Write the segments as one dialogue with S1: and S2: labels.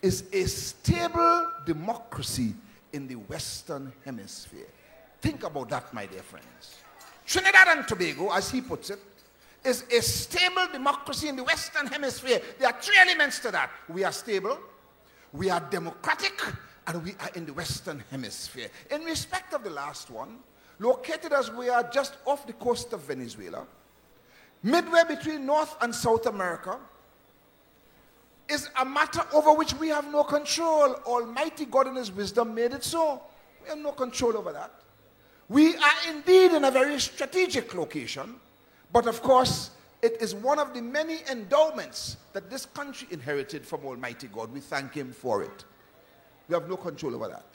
S1: is a stable democracy in the Western Hemisphere. Think about that, my dear friends. Trinidad and Tobago, as he puts it, is a stable democracy in the Western Hemisphere. There are three elements to that. We are stable, we are democratic, and we are in the Western Hemisphere. In respect of the last one, located as we are just off the coast of Venezuela, midway between North and South America, is a matter over which we have no control. Almighty God in his wisdom made it so. We have no control over that. We are indeed in a very strategic location, but of course, it is one of the many endowments that this country inherited from Almighty God. We thank him for it. We have no control over that.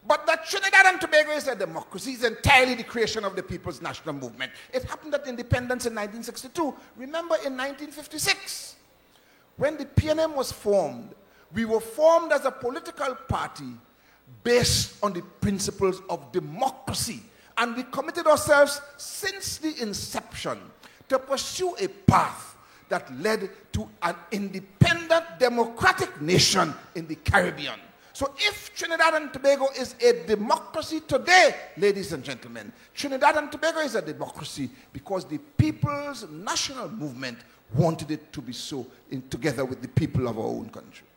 S1: But that Trinidad and Tobago is a democracy is entirely the creation of the People's National Movement. It happened at independence in 1962. Remember, in 1956, when the PNM was formed, we were formed as a political party based on the principles of democracy. And we committed ourselves since the inception to pursue a path that led to an independent democratic nation in the Caribbean. So if Trinidad and Tobago is a democracy today, ladies and gentlemen, Trinidad and Tobago is a democracy because the People's National Movement wanted it to be so together with the people of our own country.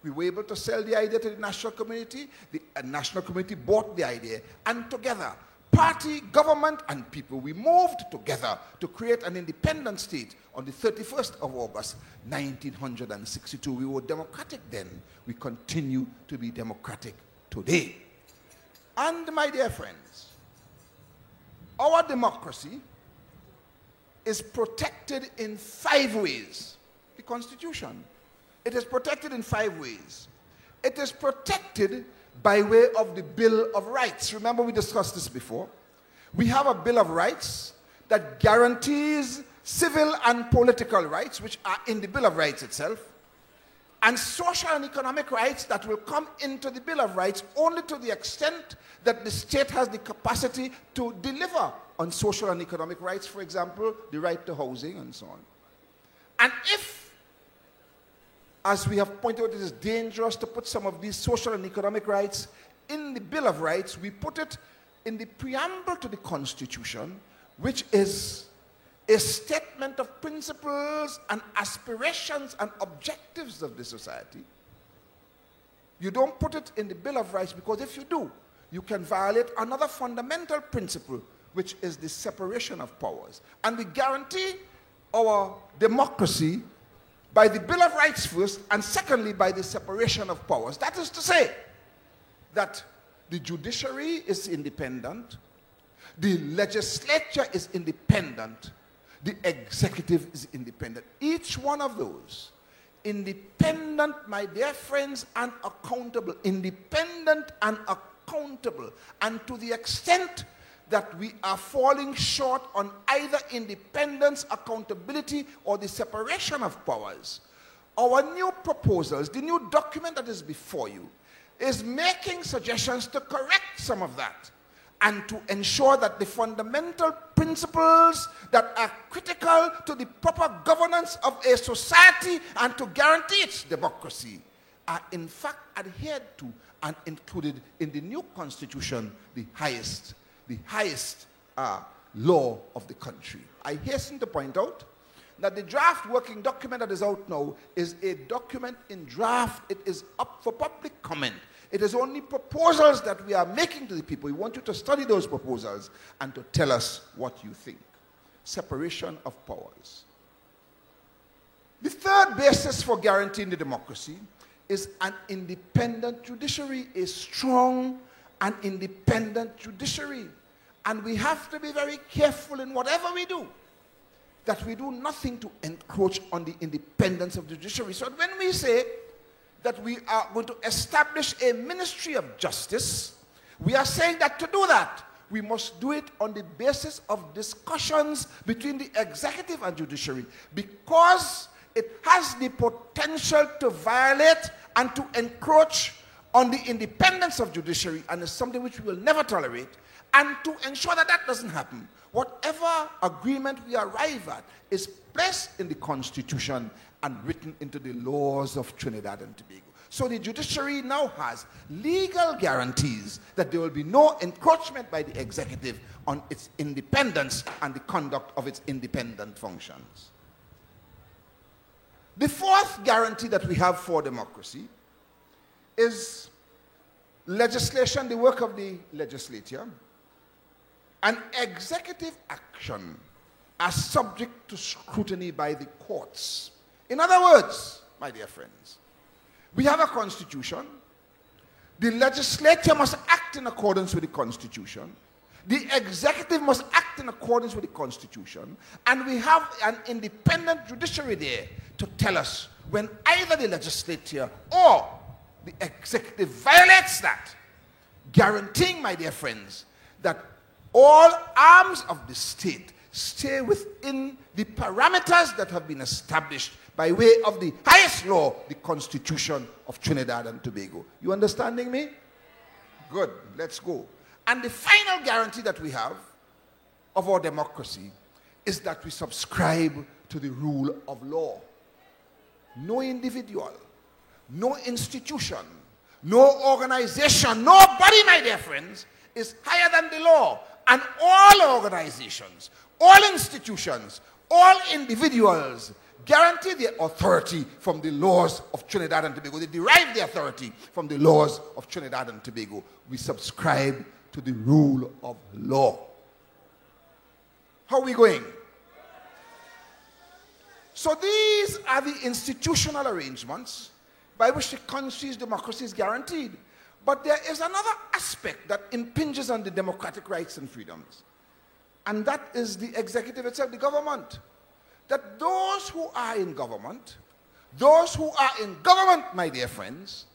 S1: We were able to sell the idea to the national community. The national community bought the idea. And together, party, government, and people, we moved together to create an independent state on the 31st of August, 1962. We were democratic then. We continue to be democratic today. And my dear friends, our democracy is protected in 5 ways. The Constitution. It is protected in 5 ways. It is protected by way of the Bill of Rights. Remember, we discussed this before. We have a Bill of Rights that guarantees civil and political rights, which are in the Bill of Rights itself, and social and economic rights that will come into the Bill of Rights only to the extent that the state has the capacity to deliver on social and economic rights, for example, the right to housing and so on. And if, as we have pointed out, it is dangerous to put some of these social and economic rights in the Bill of Rights, we put it in the preamble to the Constitution, which is a statement of principles and aspirations and objectives of the society. You don't put it in the Bill of Rights because if you do, you can violate another fundamental principle, which is the separation of powers. And we guarantee our democracy by the Bill of Rights first, and secondly by the separation of powers. That is to say that the judiciary is independent, the legislature is independent, the executive is independent. Each one of those, independent, my dear friends, and accountable. Independent and accountable. And to the extent that we are falling short on either independence, accountability, or the separation of powers, our new proposals, the new document that is before you, is making suggestions to correct some of that and to ensure that the fundamental principles that are critical to the proper governance of a society and to guarantee its democracy are in fact adhered to and included in the new constitution, the highest law of the country. I hasten to point out that the draft working document that is out now is a document in draft. It is up for public comment. It is only proposals that we are making to the people. We want you to study those proposals and to tell us what you think. Separation of powers. The third basis for guaranteeing the democracy is an independent judiciary, a strong and independent judiciary. And we have to be very careful in whatever we do, that we do nothing to encroach on the independence of the judiciary. So when we say that we are going to establish a ministry of justice, we are saying that to do that, we must do it on the basis of discussions between the executive and judiciary, because it has the potential to violate and to encroach on the independence of judiciary, and is something which we will never tolerate. And to ensure that that doesn't happen, whatever agreement we arrive at is placed in the Constitution and written into the laws of Trinidad and Tobago. So the judiciary now has legal guarantees that there will be no encroachment by the executive on its independence and the conduct of its independent functions. The fourth guarantee that we have for democracy is legislation, the work of the legislature, and executive action are subject to scrutiny by the courts. In other words, my dear friends, we have a constitution. The legislature must act in accordance with the constitution. The executive must act in accordance with the constitution. And we have an independent judiciary there to tell us when either the legislature or the executive violates that, guaranteeing, my dear friends, that all arms of the state stay within the parameters that have been established by way of the highest law, the Constitution of Trinidad and Tobago. You understanding me? Good. Let's go. And the final guarantee that we have of our democracy is that we subscribe to the rule of law. No individual, no institution, no organization, nobody, my dear friends, is higher than the law. And all organizations, all institutions, all individuals guarantee their authority from the laws of Trinidad and Tobago. They derive their authority from the laws of Trinidad and Tobago. We subscribe to the rule of law. How are we going? So these are the institutional arrangements by which the country's democracy is guaranteed. But there is another aspect that impinges on the democratic rights and freedoms. And that is the executive itself, the government. That those who are in government, my dear friends,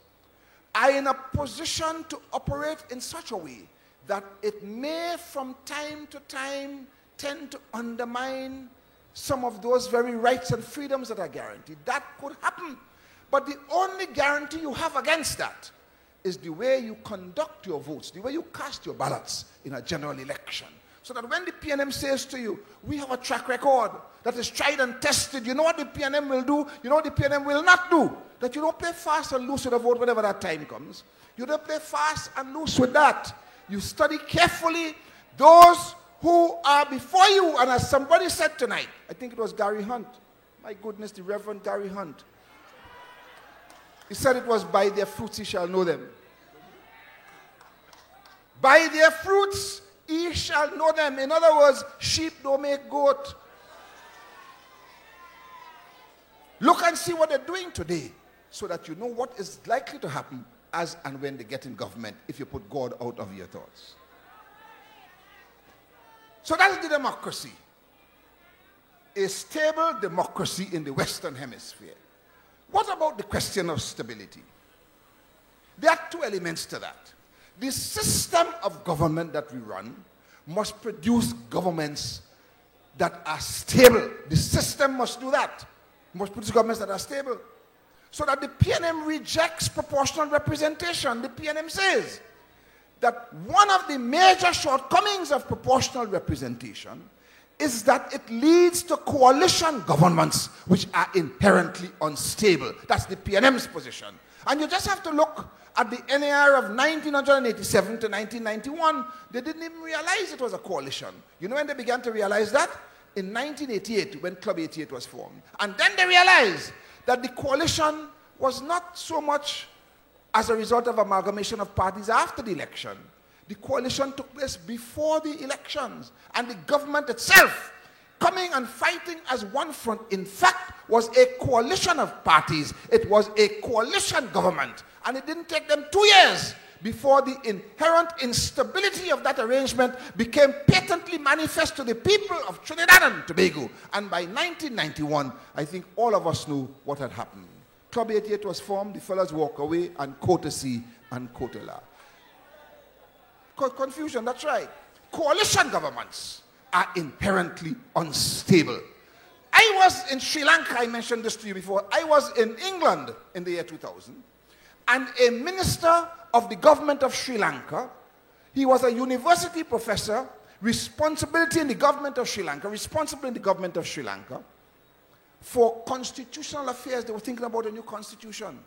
S1: are in a position to operate in such a way that it may from time to time tend to undermine some of those very rights and freedoms that are guaranteed. That could happen. But the only guarantee you have against that is the way you conduct your votes, the way you cast your ballots in a general election. So that when the PNM says to you, we have a track record that is tried and tested, you know what the PNM will do, you know what the PNM will not do, that you don't play fast and loose with the vote whenever that time comes. You don't play fast and loose with that. You study carefully those who are before you. And as somebody said tonight, I think it was Gary Hunt, my goodness, the Reverend Gary Hunt, he said it was by their fruits ye shall know them. By their fruits ye shall know them. In other words, sheep don't make goat. Look and see what they're doing today so that you know what is likely to happen as and when they get in government if you put God out of your thoughts. So that's the democracy. A stable democracy in the Western Hemisphere. What about the question of stability? There are two elements to that. The system of government that we run must produce governments that are stable. The system must do that. Must produce governments that are stable. So that the PNM rejects proportional representation. The PNM says that one of the major shortcomings of proportional representation is that it leads to coalition governments which are inherently unstable. That's the PNM's position. And you just have to look at the NAR of 1987 to 1991. They didn't even realize it was a coalition. You know when they began to realize that? In 1988, when Club 88 was formed. And then they realized that the coalition was not so much as a result of amalgamation of parties after the election. The coalition took place before the elections. And the government itself, coming and fighting as one front, in fact, was a coalition of parties. It was a coalition government. And it didn't take them 2 years before the inherent instability of that arrangement became patently manifest to the people of Trinidad and Tobago. And by 1991, I think all of us knew what had happened. Club 88 was formed, the fellas walk away, and Kota C and Kota La. Confusion, that's right. Coalition governments are inherently unstable. I was in Sri Lanka, I mentioned this to you before. I was in England in the year 2000, and a minister of the government of Sri Lanka, he was a university professor, responsible in the government of Sri Lanka for constitutional affairs. They were thinking about a new constitution.